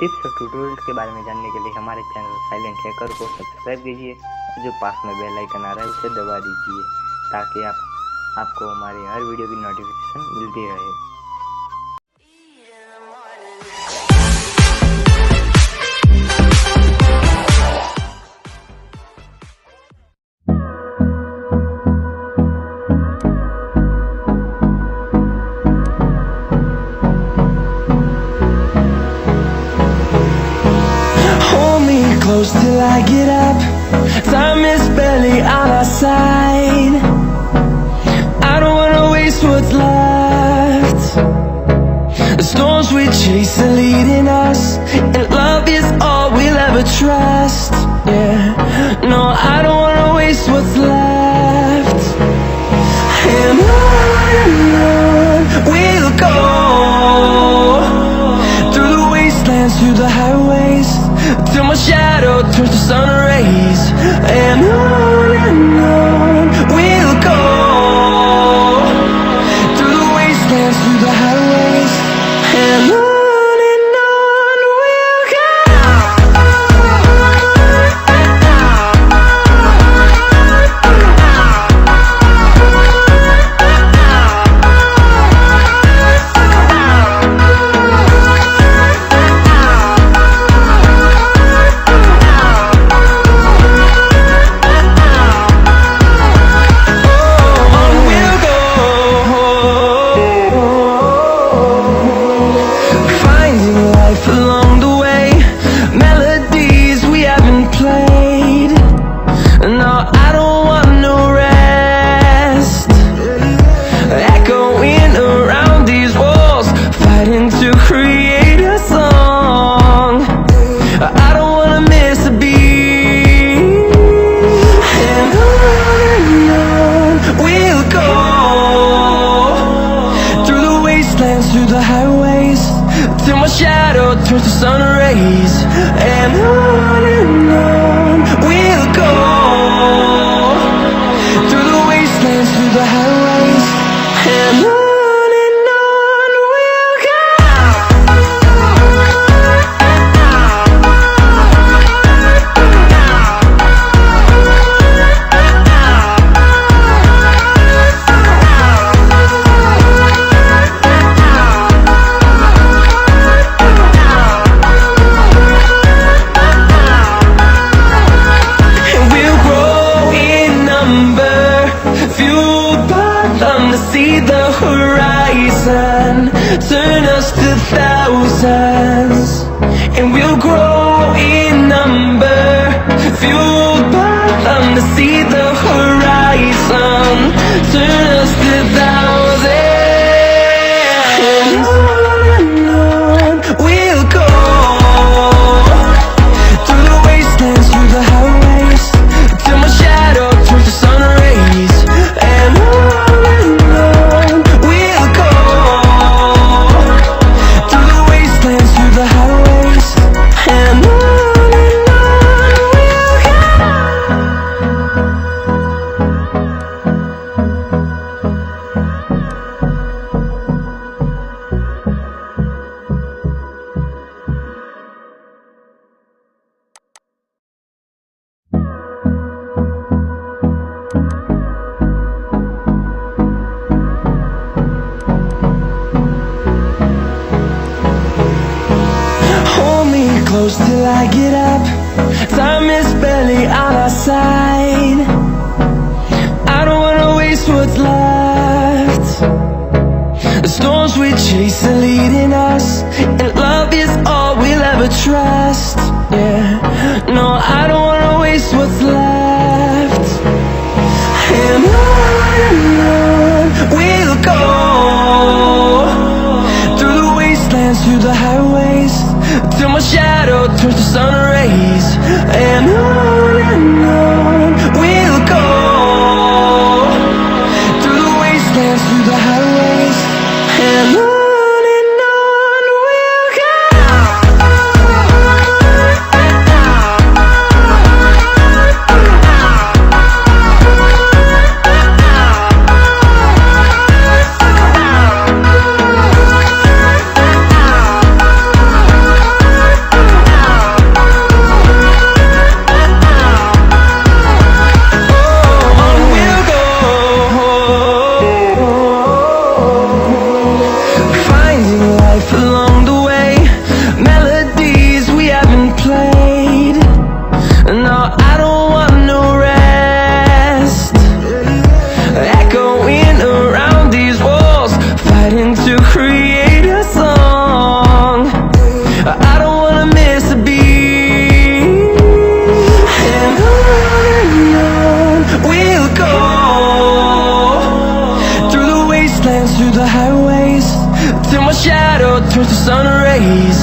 Tips और tutorial के बारे में जानने के लिए हमारे चैनल साइलेंट हैकर को सब्सक्राइब कीजिए और जो पास में बेल आइकन आ रहा है उसे दबा दीजिए ताकि आपको हमारी हर वीडियो की नोटिफिकेशन मिलती रहे। Close till I get up. Time is barely on our side. I don't wanna waste what's left. The storms we chase are leading us, and love is all we'll ever trust. Yeah, no, I don't wanna waste what's left. And on we'll go, through the wastelands, through the highways, till my shadow turns to sun rays. And on we'll go, through the wastelands, through the highways. And on we'll go. Through the highways, till my shadow turns to sun rays. And on we'll go, through the wastelands, through the highways. And on we'll go. See the horizon turn us to thousands, and we'll grow in number, fueled by them to see the horizon turn us to thousands. And on we'll go, through the wastelands, through the highways, till my shadow turns to sun rays. And close till I get up. Time is barely on our side. I don't wanna waste what's left. The storms we chase are leading us, and love is all we'll ever trust. Yeah, no, I don't wanna waste what's left. And on we'll go, through the wastelands, through the highways, till my shadow turns to sun rays. And on we'll go, through the wastelands, through the highways. And on we'll go. towards the sun rays.